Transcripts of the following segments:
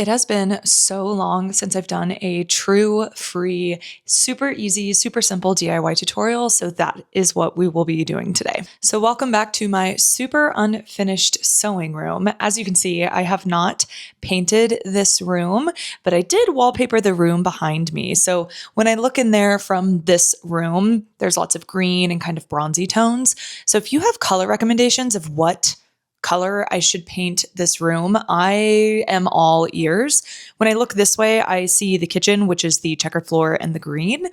It has been so long since I've done a true, free, super easy, super simple DIY tutorial, so that is what we will be doing today. So welcome back to my super unfinished sewing room. As you can see, I have not painted this room, but I did wallpaper the room behind me. So when I look in there from this room, there's lots of green and kind of bronzy tones. So if you have color recommendations of what color I should paint this room, I am all ears. When I look this way, I see the kitchen, which is the checkered floor and the green.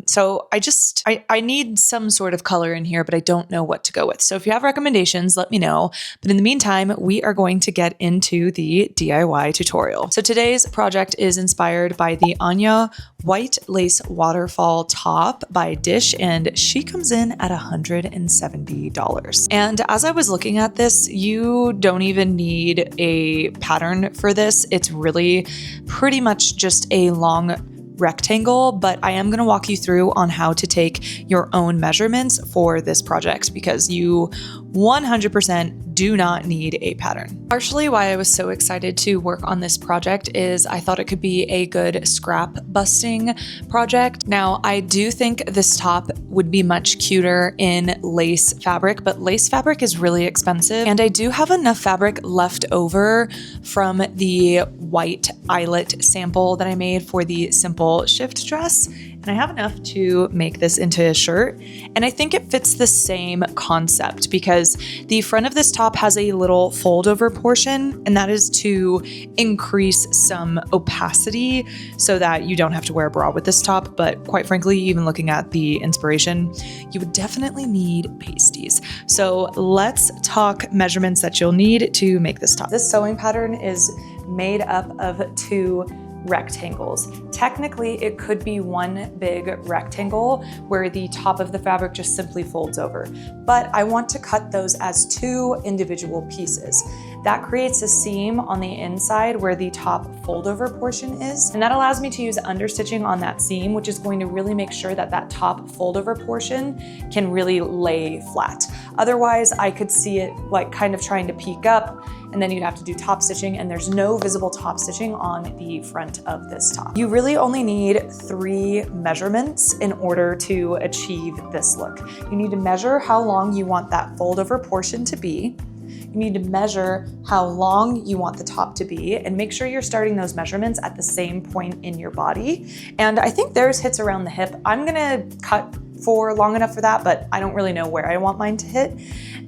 So I need some sort of color in here, but I don't know what to go with. So if you have recommendations, let me know. But in the meantime, we are going to get into the DIY tutorial. So today's project is inspired by the Anya white lace waterfall top by Dish, and she comes in at $170. And as I was looking at this, you don't even need a pattern for this. It's really pretty much just a long rectangle, but I am going to walk you through on how to take your own measurements for this project because you 100% do not need a pattern. Partially why I was so excited to work on this project is I thought it could be a good scrap busting project. Now, I do think this top would be much cuter in lace fabric, but lace fabric is really expensive, and I do have enough fabric left over from the white eyelet sample that I made for the simple shift dress, and I have enough to make this into a shirt. And I think it fits the same concept because the front of this top has a little fold over portion, and that is to increase some opacity so that you don't have to wear a bra with this top. But quite frankly, even looking at the inspiration, you would definitely need pasties. So let's talk measurements that you'll need to make this top. This sewing pattern is made up of two rectangles. Technically, it could be one big rectangle where the top of the fabric just simply folds over, but I want to cut those as two individual pieces. That creates a seam on the inside where the top fold over portion is, and that allows me to use understitching on that seam, which is going to really make sure that that top fold over portion can really lay flat. Otherwise, I could see it like kind of trying to peek up, and then you'd have to do top stitching, and there's no visible top stitching on the front of this top. You really only need 3 measurements in order to achieve this look. You need to measure how long you want that fold over portion to be. You need to measure how long you want the top to be, and make sure you're starting those measurements at the same point in your body. And I think theirs hits around the hip. I'm gonna cut for long enough for that, but I don't really know where I want mine to hit.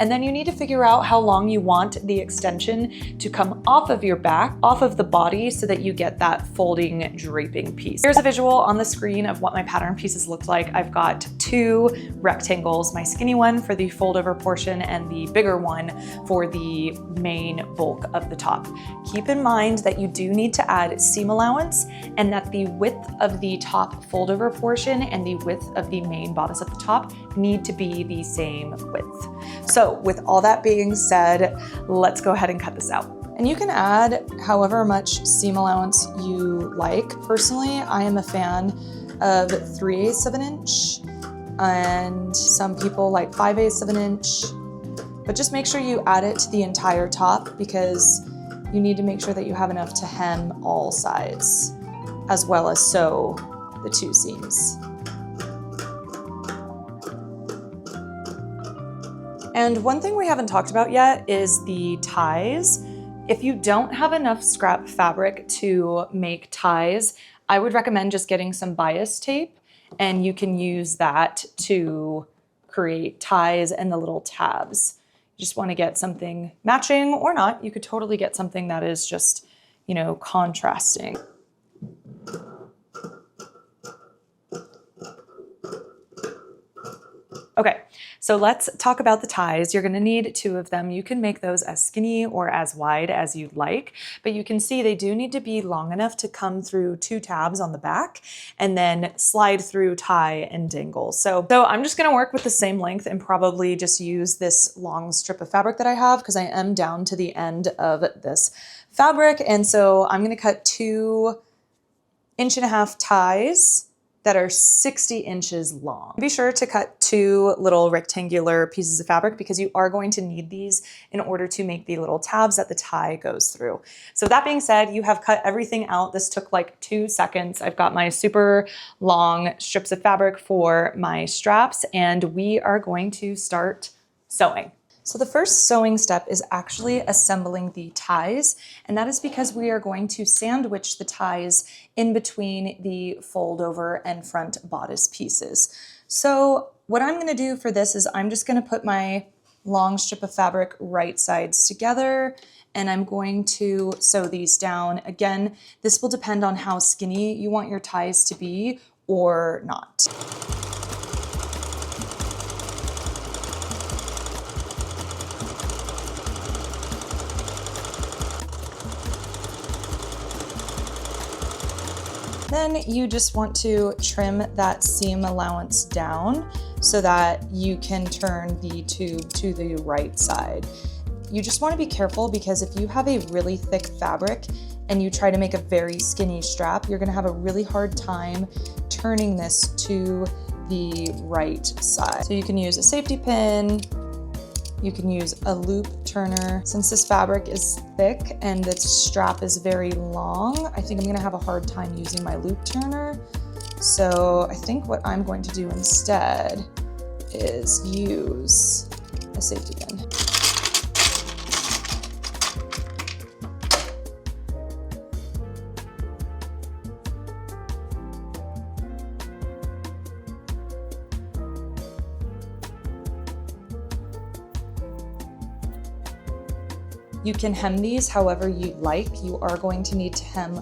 And then you need to figure out how long you want the extension to come off of your back, off of the body, so that you get that folding, draping piece. Here's a visual on the screen of what my pattern pieces look like. I've got 2 rectangles, my skinny one for the fold over portion and the bigger one for the main bulk of the top. Keep in mind that you do need to add seam allowance, and that the width of the top fold over portion and the width of the main bodice at the top need to be the same width. So with all that being said, let's go ahead and cut this out. And you can add however much seam allowance you like. Personally, I am a fan of 3/8 of an inch, and some people like 5/8 of an inch, but just make sure you add it to the entire top because you need to make sure that you have enough to hem all sides, as well as sew the 2 seams. And one thing we haven't talked about yet is the ties. If you don't have enough scrap fabric to make ties, I would recommend just getting some bias tape, and you can use that to create ties and the little tabs. You just want to get something matching or not. You could totally get something that is just, you know, contrasting. Okay, so let's talk about the ties. You're gonna need 2 of them. You can make those as skinny or as wide as you'd like, but you can see they do need to be long enough to come through 2 tabs on the back and then slide through, tie, and dangle. So I'm just gonna work with the same length and probably just use this long strip of fabric that I have because I am down to the end of this fabric. And so I'm gonna cut 2 1.5 inch ties that are 60 inches long. Be sure to cut 2 little rectangular pieces of fabric because you are going to need these in order to make the little tabs that the tie goes through. So that being said, you have cut everything out. This took like 2 seconds. I've got my super long strips of fabric for my straps, and we are going to start sewing. So the first sewing step is actually assembling the ties, and that is because we are going to sandwich the ties in between the fold over and front bodice pieces. So what I'm gonna do for this is I'm just gonna put my long strip of fabric right sides together, and I'm going to sew these down. Again, this will depend on how skinny you want your ties to be or not. Then you just want to trim that seam allowance down so that you can turn the tube to the right side. You just want to be careful because if you have a really thick fabric and you try to make a very skinny strap, you're going to have a really hard time turning this to the right side. So you can use a safety pin, you can use a loop turner. Since this fabric is thick and the strap is very long, I think I'm gonna have a hard time using my loop turner. So I think what I'm going to do instead is use a safety pin. You can hem these however you like. You are going to need to hem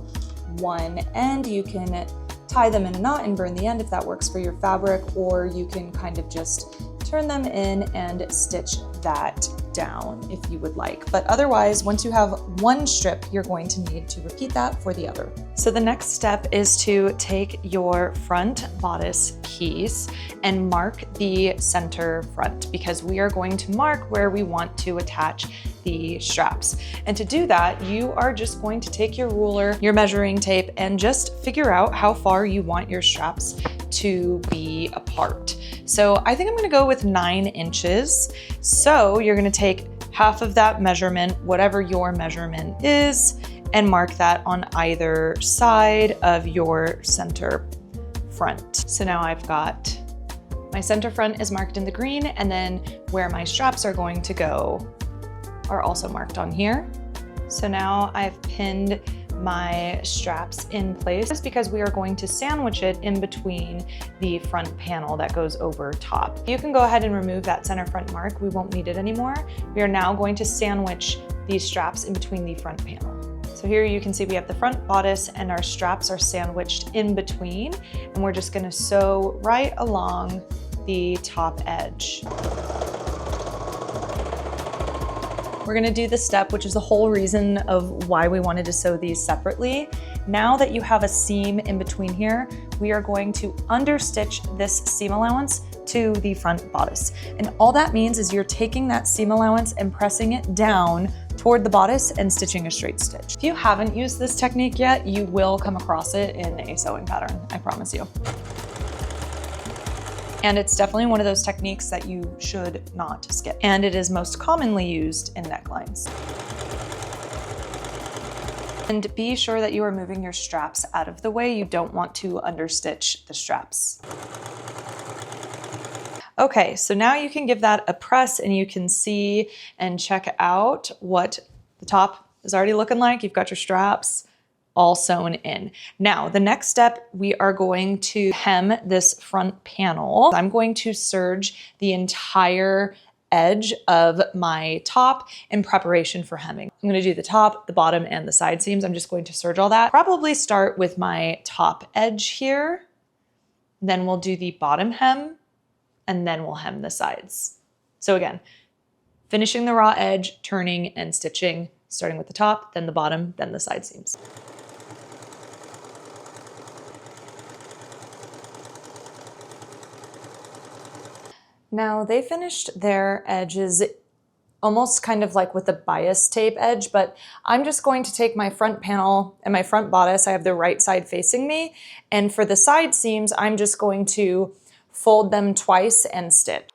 one end. You can tie them in a knot and burn the end if that works for your fabric, or you can kind of just turn them in and stitch that down if you would like. But otherwise, once you have one strip, you're going to need to repeat that for the other. So the next step is to take your front bodice piece and mark the center front, because we are going to mark where we want to attach the straps. And to do that, you are just going to take your ruler, your measuring tape, and just figure out how far you want your straps to be apart. So I think I'm gonna go with 9 inches. So you're gonna take half of that measurement, whatever your measurement is, and mark that on either side of your center front. So now I've got my center front is marked in the green, and then where my straps are going to go are also marked on here. So now I've pinned my straps in place. That's because we are going to sandwich it in between the front panel that goes over top. You can go ahead and remove that center front mark. We won't need it anymore. We are now going to sandwich these straps in between the front panel. So here you can see we have the front bodice and our straps are sandwiched in between, and we're just gonna sew right along the top edge. We're gonna do this step, which is the whole reason of why we wanted to sew these separately. Now that you have a seam in between here, we are going to understitch this seam allowance to the front bodice. And all that means is you're taking that seam allowance and pressing it down toward the bodice and stitching a straight stitch. If you haven't used this technique yet, you will come across it in a sewing pattern, I promise you. And it's definitely one of those techniques that you should not skip. And it is most commonly used in necklines. And be sure that you are moving your straps out of the way. You don't want to understitch the straps. Okay, so now you can give that a press and you can see and check out what the top is already looking like. You've got your straps all sewn in. Now, the next step, we are going to hem this front panel. I'm going to serge the entire edge of my top in preparation for hemming. I'm gonna do the top, the bottom, and the side seams. I'm just going to serge all that. Probably start with my top edge here, then we'll do the bottom hem, and then we'll hem the sides. So again, finishing the raw edge, turning and stitching, starting with the top, then the bottom, then the side seams. Now they finished their edges almost kind of like with a bias tape edge, but I'm just going to take my front panel and my front bodice, I have the right side facing me, and for the side seams, I'm just going to fold them twice and stitch.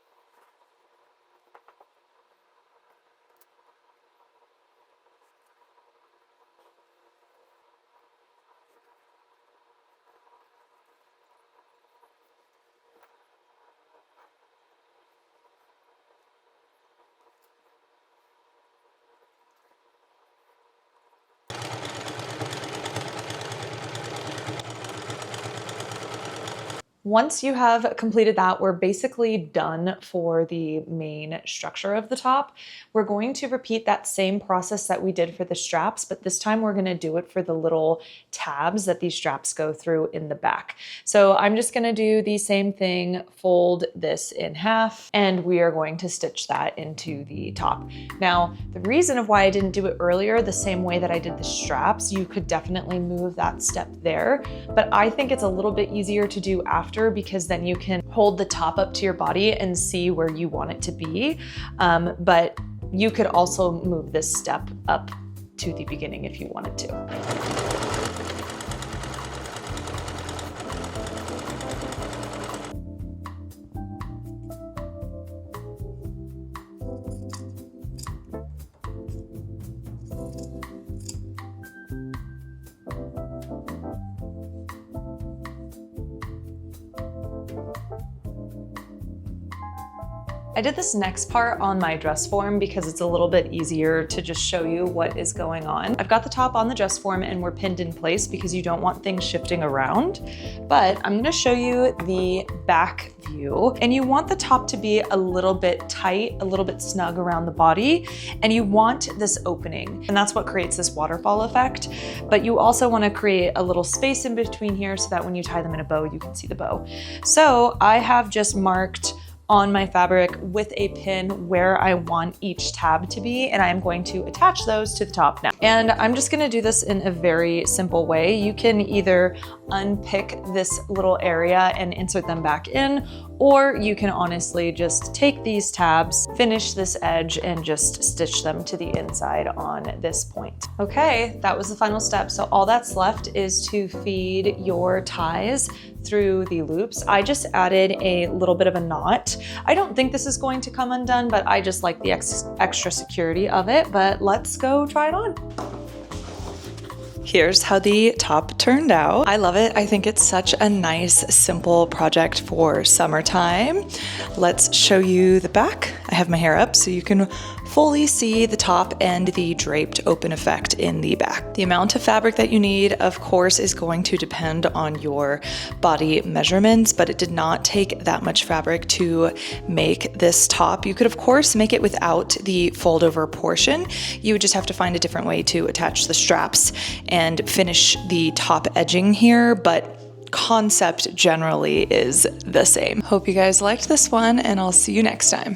Once you have completed that, we're basically done for the main structure of the top. We're going to repeat that same process that we did for the straps, but this time we're gonna do it for the little tabs that these straps go through in the back. So I'm just gonna do the same thing, fold this in half, and we are going to stitch that into the top. Now, the reason of why I didn't do it earlier, the same way that I did the straps, you could definitely move that step there, but I think it's a little bit easier to do after, because then you can hold the top up to your body and see where you want it to be. But you could also move this step up to the beginning if you wanted to. I did this next part on my dress form because it's a little bit easier to just show you what is going on. I've got the top on the dress form and we're pinned in place because you don't want things shifting around. But I'm gonna show you the back view, and you want the top to be a little bit tight, a little bit snug around the body, and you want this opening, and that's what creates this waterfall effect. But you also want to create a little space in between here so that when you tie them in a bow, you can see the bow. So I have just marked on my fabric with a pin where I want each tab to be, and I am going to attach those to the top now. And I'm just gonna do this in a very simple way. You can either unpick this little area and insert them back in, or you can honestly just take these tabs, finish this edge, and just stitch them to the inside on this point. Okay, that was the final step. So all that's left is to feed your ties through the loops. I just added a little bit of a knot. I don't think this is going to come undone, but I just like the extra security of it. But let's go try it on. Here's how the top turned out. I love it. I think it's such a nice, simple project for summertime. Let's show you the back. I have my hair up so you can fully see the top and the draped open effect in the back. The amount of fabric that you need, of course, is going to depend on your body measurements, but it did not take that much fabric to make this top. You could, of course, make it without the fold over portion. You would just have to find a different way to attach the straps and finish the top edging here, but concept generally is the same. Hope you guys liked this one, and I'll see you next time.